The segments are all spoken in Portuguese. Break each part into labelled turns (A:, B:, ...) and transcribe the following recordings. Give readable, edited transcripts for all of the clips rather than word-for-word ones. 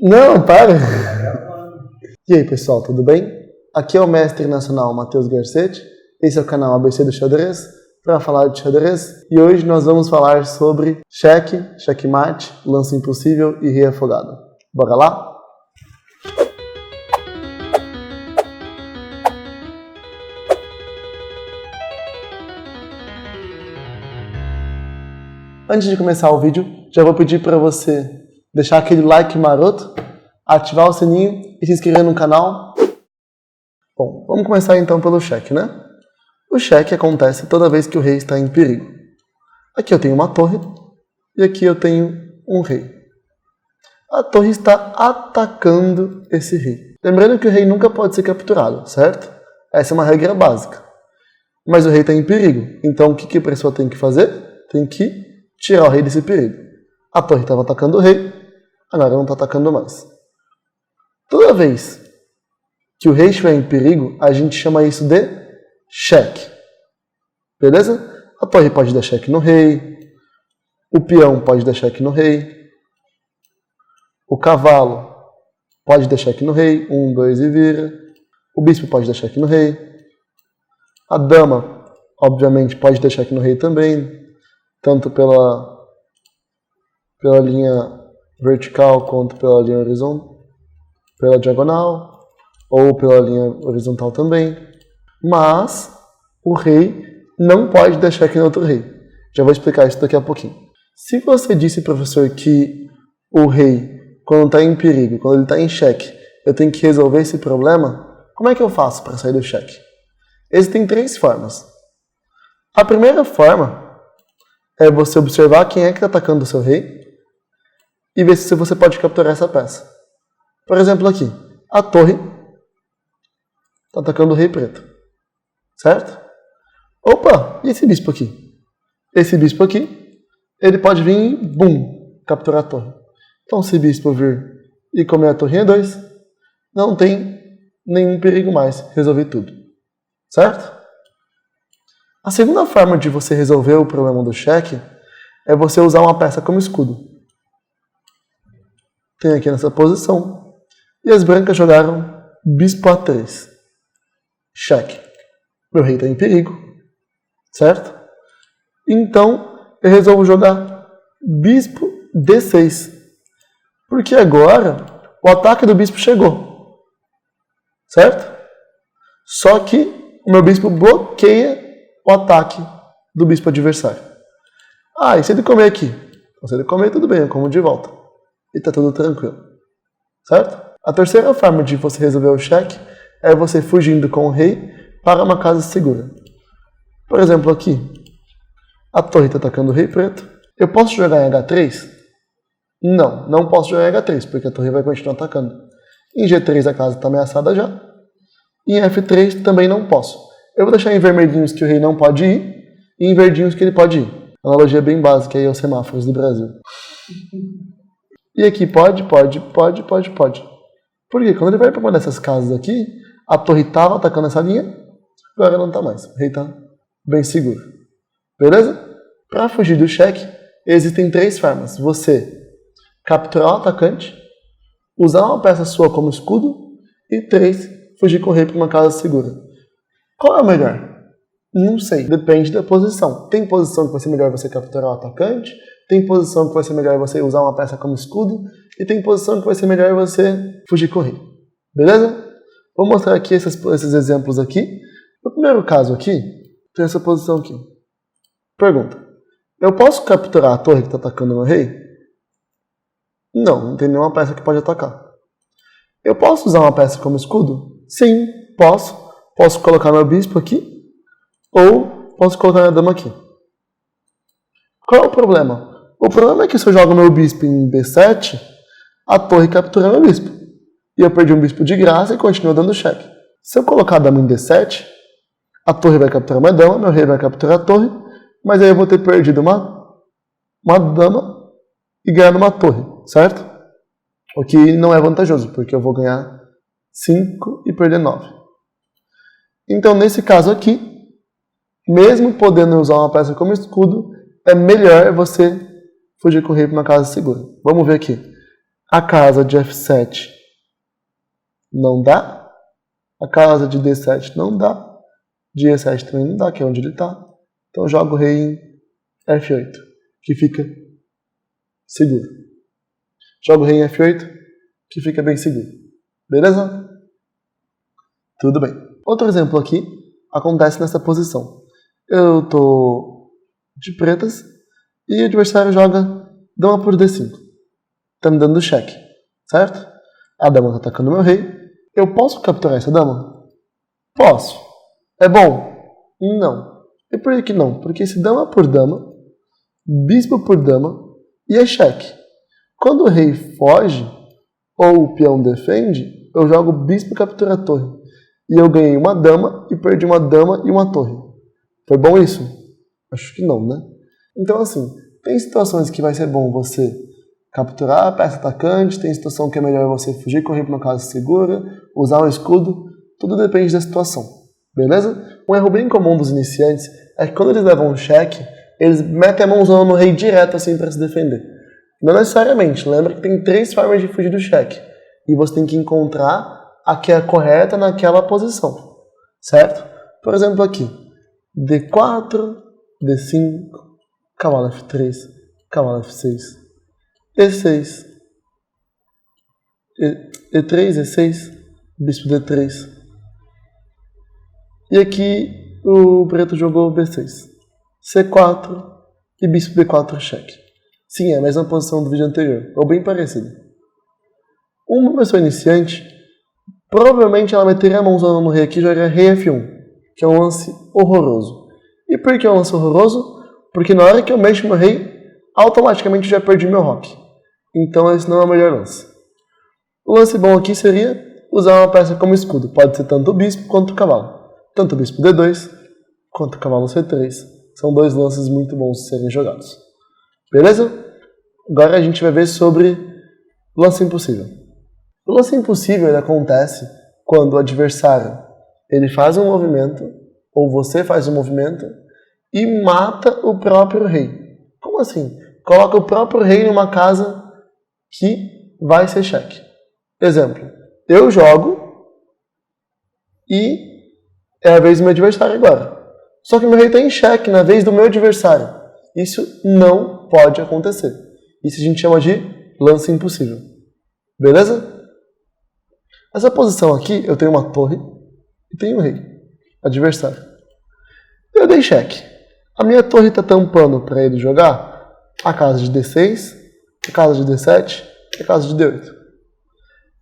A: Não, para! E aí, pessoal, tudo bem? Aqui é o mestre nacional Matheus Garcetti. Esse é o canal ABC do Xadrez, para falar de xadrez. E hoje nós vamos falar sobre cheque, checkmate, lance impossível e rei afogado. Bora lá? Antes de começar o vídeo, já vou pedir para você deixar aquele like maroto, ativar o sininho e se inscrever no canal. Bom, vamos começar então pelo cheque, né? O cheque acontece toda vez que o rei está em perigo. Aqui eu tenho uma torre e aqui eu tenho um rei. A torre está atacando esse rei. Lembrando que o rei nunca pode ser capturado, certo? Essa é uma regra básica. Mas o rei está em perigo, então o que a pessoa tem que fazer? Tem que tirar o rei desse perigo. A torre estava atacando o rei, agora não está atacando mais. Toda vez que o rei estiver em perigo, a gente chama isso de cheque. Beleza? A torre pode dar cheque no rei, o peão pode dar cheque no rei, o cavalo pode dar cheque no rei, 1, 2 e vira, o bispo pode dar cheque no rei, a dama, obviamente, pode dar cheque no rei também, tanto pela linha vertical quanto pela linha horizontal, pela diagonal, ou pela linha horizontal também. Mas o rei não pode dar cheque no outro rei. Já vou explicar isso daqui a pouquinho. Se você disse, professor, que o rei, quando está em perigo, quando ele está em cheque, eu tenho que resolver esse problema, como é que eu faço para sair do cheque? Existem 3 formas. A primeira forma é você observar quem é que está atacando o seu rei e ver se você pode capturar essa peça. Por exemplo, aqui, a torre está atacando o rei preto, certo? Opa, e esse bispo aqui? Esse bispo aqui, ele pode vir e, bum, capturar a torre. Então, se o bispo vir e comer a torre E2, não tem nenhum perigo mais, resolvi tudo, certo? A segunda forma de você resolver o problema do cheque é você usar uma peça como escudo. Tem aqui nessa posição. E as brancas jogaram bispo A3. Cheque. Meu rei está em perigo. Certo? Então, eu resolvo jogar bispo D6. Porque agora o ataque do bispo chegou. Certo? Só que o meu bispo bloqueia o ataque do bispo adversário. Ah, e se ele comer aqui? Então, se ele comer, tudo bem, eu como de volta. E tá tudo tranquilo. Certo? A terceira forma de você resolver o cheque é você fugindo com o rei para uma casa segura. Por exemplo, aqui, a torre está atacando o rei preto. Eu posso jogar em H3? Não, não posso jogar em H3, porque a torre vai continuar atacando. Em G3 a casa está ameaçada já. E em F3 também não posso. Eu vou deixar em vermelhinhos que o rei não pode ir e em verdinhos que ele pode ir. Analogia bem básica aí aos semáforos do Brasil. E aqui pode. Porque quando ele vai para uma dessas casas aqui, a torre estava atacando essa linha, agora não está mais. O rei está bem seguro. Beleza? Para fugir do cheque, existem 3 formas. Você capturar o atacante, usar uma peça sua como escudo e 3, fugir com o rei para uma casa segura. Qual é o melhor? Não sei, depende da posição. Tem posição que vai ser melhor você capturar o atacante, tem posição que vai ser melhor você usar uma peça como escudo, e tem posição que vai ser melhor você fugir com o rei. Beleza? Vou mostrar aqui esses exemplos aqui. No primeiro caso aqui, tem essa posição aqui. Pergunta: eu posso capturar a torre que está atacando o meu rei? Não tem nenhuma peça que pode atacar. Eu posso usar uma peça como escudo? Sim, posso. Posso colocar meu bispo aqui, ou posso colocar minha dama aqui. Qual é o problema? O problema é que se eu jogo meu bispo em B7, a torre captura meu bispo. E eu perdi um bispo de graça e continuo dando cheque. Se eu colocar a dama em D7, a torre vai capturar minha dama, meu rei vai capturar a torre, mas aí eu vou ter perdido uma dama e ganhado uma torre, certo? O que não é vantajoso, porque eu vou ganhar 5 e perder 9. Então, nesse caso aqui, mesmo podendo usar uma peça como escudo, é melhor você fugir com o rei para uma casa segura. Vamos ver aqui. A casa de F7 não dá. A casa de D7 não dá. De E7 também não dá, que é onde ele está. Então eu jogo o rei em F8, que fica seguro. Jogo o rei em F8, que fica bem seguro. Beleza? Tudo bem. Outro exemplo aqui acontece nessa posição. Eu estou de pretas e o adversário joga dama por D5. Está me dando cheque, certo? A dama está atacando o meu rei. Eu posso capturar essa dama? Posso. É bom? Não. E por que não? Porque se dama por dama, bispo por dama, e é cheque. Quando o rei foge, ou o peão defende, eu jogo bispo captura a torre. E eu ganhei uma dama e perdi uma dama e uma torre. Foi bom isso? Acho que não, né? Então assim, tem situações que vai ser bom você capturar a peça atacante, tem situação que é melhor você fugir, correr para uma casa segura, usar um escudo, tudo depende da situação, beleza? Um erro bem comum dos iniciantes é que quando eles levam um cheque, eles metem a mãozona no rei direto assim para se defender. Não necessariamente, lembra que tem 3 formas de fugir do cheque, e você tem que encontrar a que é correta naquela posição, certo? Por exemplo aqui, D4, D5, cavalo F3, cavalo F6, E6, E3, E6, bispo D3. E aqui o preto jogou B6, C4 e bispo B4 cheque. Sim, é a mesma posição do vídeo anterior, ou bem parecida. Uma pessoa iniciante, provavelmente ela meteria a mãozona no rei aqui e jogaria rei F1, que é um lance horroroso. E por que é um lance horroroso? Porque na hora que eu mexo meu rei, automaticamente eu já perdi meu roque. Então esse não é o melhor lance. O lance bom aqui seria usar uma peça como escudo. Pode ser tanto o bispo quanto o cavalo. Tanto o bispo D2 quanto o cavalo C3. São 2 lances muito bons de serem jogados. Beleza? Agora a gente vai ver sobre lance impossível. O lance impossível ele acontece quando o adversário ele faz um movimento, ou você faz um movimento, e mata o próprio rei. Como assim? Coloca o próprio rei numa casa que vai ser cheque. Exemplo, eu jogo e é a vez do meu adversário agora. Só que meu rei está em cheque na vez do meu adversário. Isso não pode acontecer. Isso a gente chama de lance impossível. Beleza? Essa posição aqui, eu tenho uma torre e tenho um rei, adversário. Eu dei cheque. A minha torre está tampando para ele jogar a casa de D6, a casa de D7 e a casa de D8.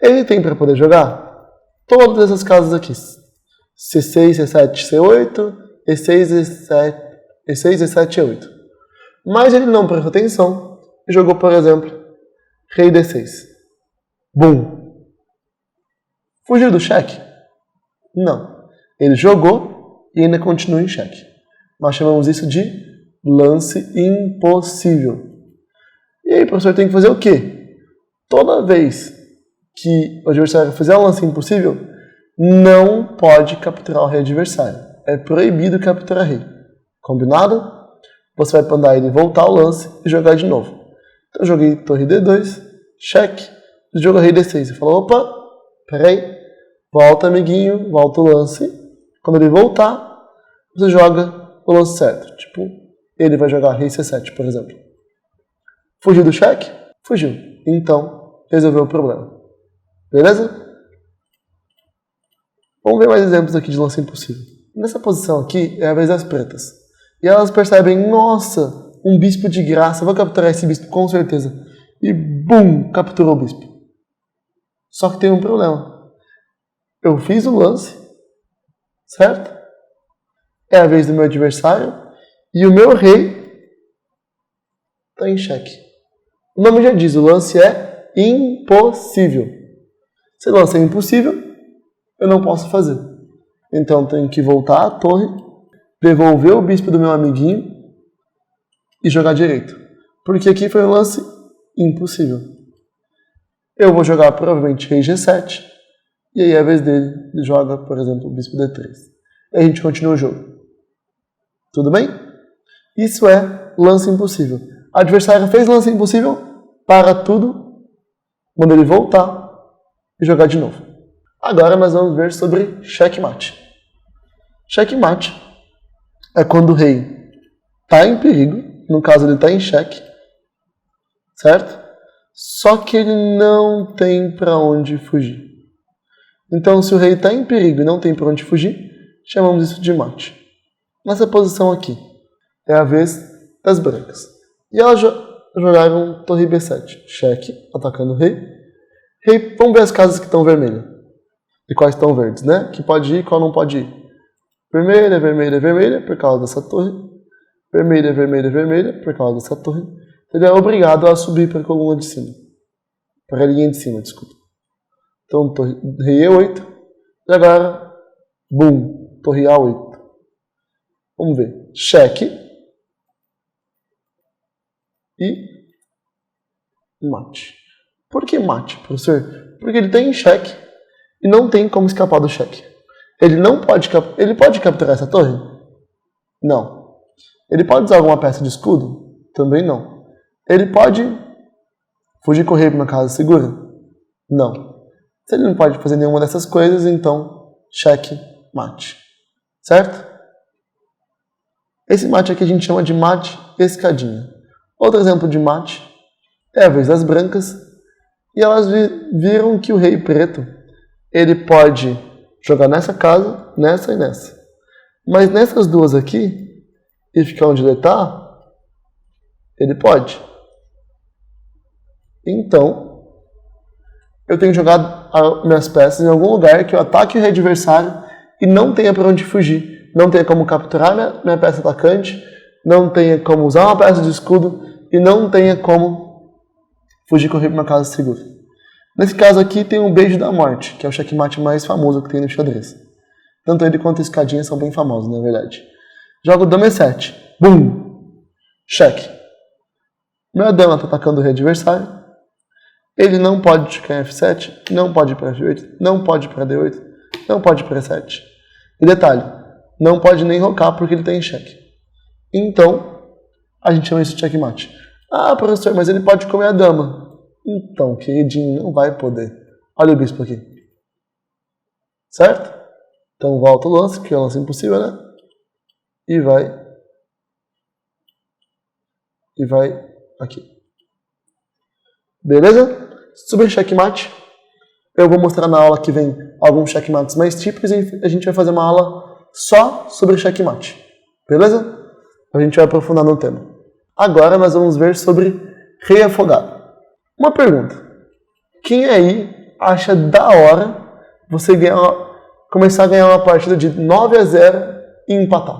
A: Ele tem para poder jogar todas essas casas aqui. C6, C7, C8, E6, E7, E8. Mas ele não prestou atenção e jogou, por exemplo, rei D6. Bum! Fugiu do cheque? Não. Ele jogou e ainda continua em cheque. Nós chamamos isso de lance impossível. E aí, professor, tem que fazer o quê? Toda vez que o adversário fizer um lance impossível, não pode capturar o rei adversário. É proibido capturar rei. Combinado? Você vai mandar ele voltar ao lance e jogar de novo. Então eu joguei torre D2, cheque, jogou rei D6. Você falou, opa, peraí, volta amiguinho, volta o lance. Quando ele voltar, você joga o lance certo. Tipo, ele vai jogar rei C7, por exemplo. Fugiu do cheque? Fugiu. Então, resolveu o problema. Beleza? Vamos ver mais exemplos aqui de lance impossível. Nessa posição aqui é a vez das pretas. E elas percebem, nossa, um bispo de graça, vou capturar esse bispo com certeza. E bum, capturou o bispo. Só que tem um problema. Eu fiz o lance, certo? É a vez do meu adversário e o meu rei está em xeque. O nome já diz, o lance é impossível. Se o lance é impossível, eu não posso fazer. Então eu tenho que voltar à torre, devolver o bispo do meu amiguinho e jogar direito. Porque aqui foi um lance impossível. Eu vou jogar provavelmente rei G7 e aí é a vez dele, ele joga, por exemplo, o bispo D3. E a gente continua o jogo. Tudo bem? Isso é lance impossível. O adversário fez lance impossível, para tudo manda ele voltar e jogar de novo. Agora nós vamos ver sobre checkmate. Checkmate é quando o rei está em perigo, no caso ele está em xeque, certo? Só que ele não tem para onde fugir. Então, se o rei está em perigo e não tem para onde fugir, chamamos isso de mate. Nessa posição aqui, é a vez das brancas. E elas jogaram torre B7, xeque, atacando o rei. Rei, vamos ver as casas que estão vermelhas. E quais estão verdes, né? Que pode ir e qual não pode ir. Vermelha, vermelha, vermelha, por causa dessa torre. Vermelha, vermelha, vermelha, por causa dessa torre. Ele é obrigado a subir para a coluna de cima. Para a linha de cima, desculpa. Então, rei E8. E agora, bum, torre A8. Vamos ver. Cheque. E mate. Por que mate, professor? Porque ele tem cheque e não tem como escapar do cheque. Ele pode capturar essa torre? Não. Ele pode usar alguma peça de escudo? Também não. Ele pode fugir com o rei para uma casa segura? Não. Se ele não pode fazer nenhuma dessas coisas, então cheque, mate. Certo? Esse mate aqui a gente chama de mate escadinha. Outro exemplo de mate é a vez das brancas. E elas viram que o rei preto ele pode jogar nessa casa, nessa e nessa. Mas nessas duas aqui, e ficar onde ele está, ele pode. Então, eu tenho que jogar minhas peças em algum lugar que eu ataque o rei adversário e não tenha para onde fugir. Não tenha como capturar minha peça atacante, não tenha como usar uma peça de escudo e não tenha como fugir com o rei para uma casa segura. Nesse caso aqui tem um beijo da morte, que é o checkmate mais famoso que tem no xadrez. Tanto ele quanto a escadinha são bem famosos, na verdade. Jogo dama E7. Bum! Cheque. Minha dama está atacando o rei adversário. Ele não pode checar em F7, não pode ir para F8, não pode ir para D8, não pode ir para E7. E detalhe, não pode nem rocar porque ele está em cheque. Então, a gente chama isso de checkmate. Ah, professor, mas ele pode comer a dama. Então, queridinho, não vai poder. Olha o bispo aqui. Certo? Então volta o lance, que é o lance impossível, né? E vai aqui. Beleza? Sobre checkmate, eu vou mostrar na aula que vem alguns checkmates mais típicos e a gente vai fazer uma aula só sobre checkmate. Beleza? A gente vai aprofundar no tema. Agora nós vamos ver sobre rei afogado. Uma pergunta. Quem aí acha da hora você começar a ganhar uma partida de 9-0 e empatar?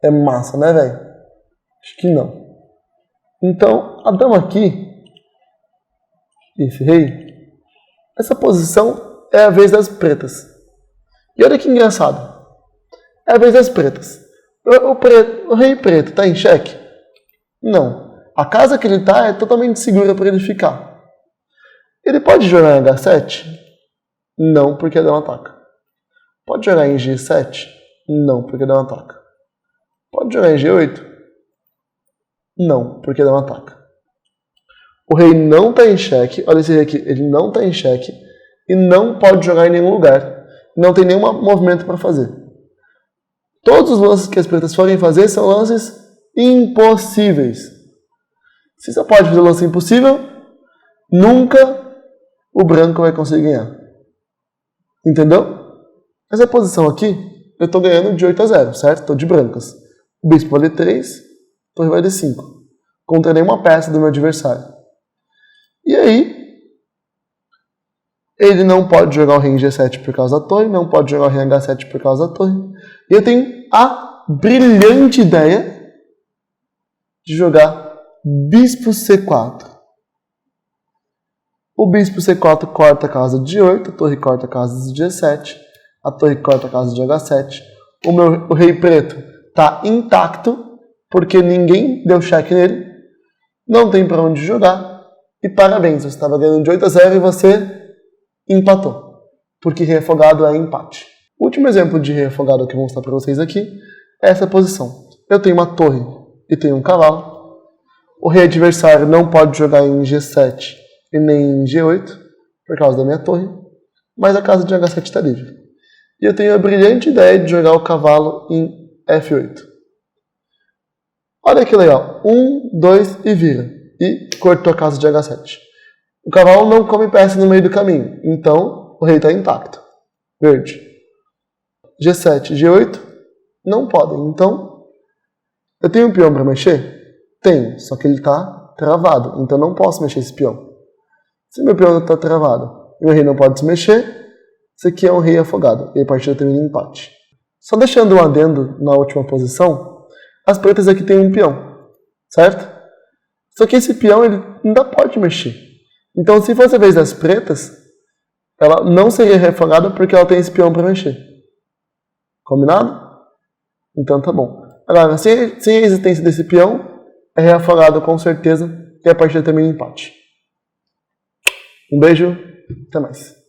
A: É massa, né, velho? Acho que não. Então, a dama aqui, esse rei, essa posição é a vez das pretas. E olha que engraçado. É a vez das pretas. O rei preto está em xeque? Não. A casa que ele está é totalmente segura para ele ficar. Ele pode jogar em H7? Não, porque a dama ataca. Pode jogar em G7? Não, porque a dama ataca. Pode jogar em G8? Não, porque a dama ataca. O rei não está em xeque. Olha esse rei aqui. Ele não está em xeque e não pode jogar em nenhum lugar. Não tem nenhum movimento para fazer. Todos os lances que as pretas forem fazer são lances impossíveis. Se você pode fazer lance impossível, nunca o branco vai conseguir ganhar. Entendeu? Essa posição aqui, eu estou ganhando de 8-0, certo? Estou de brancas. O bispo vale 3, torre vale 5. Contra nenhuma peça do meu adversário. E aí, ele não pode jogar o rei em G7 por causa da torre, não pode jogar o rei em H7 por causa da torre. E eu tenho a brilhante ideia de jogar bispo C4. O bispo C4 corta a casa de 8, a torre corta a casa de G7, a torre corta a casa de H7. O rei preto está intacto, porque ninguém deu cheque nele, não tem para onde jogar, e parabéns, você estava ganhando de 8-0 e você empatou, porque rei afogado é empate. O último exemplo de rei afogado que eu vou mostrar para vocês aqui é essa posição. Eu tenho uma torre e tenho um cavalo. O rei adversário não pode jogar em G7 e nem G8, por causa da minha torre, mas a casa de H7 está livre. E eu tenho a brilhante ideia de jogar o cavalo em F8. Olha que legal. 1, 2 e vira. E cortou a casa de H7. O cavalo não come peça no meio do caminho, então o rei está intacto. Verde. G7, G8 não podem, então eu tenho um peão para mexer? Tenho, só que ele está travado, então não posso mexer esse peão. Se meu peão está travado e meu rei não pode se mexer, isso aqui é um rei afogado, e a partida termina em empate. Só deixando um adendo na última posição, as pretas aqui têm um peão, certo? Só que esse peão ele ainda pode mexer. Então, se fosse a vez das pretas, ela não seria reafogada porque ela tem esse peão para mexer. Combinado? Então tá bom. Agora, sem a existência desse peão, é reafogado com certeza e a partida termina em empate. Um beijo, até mais.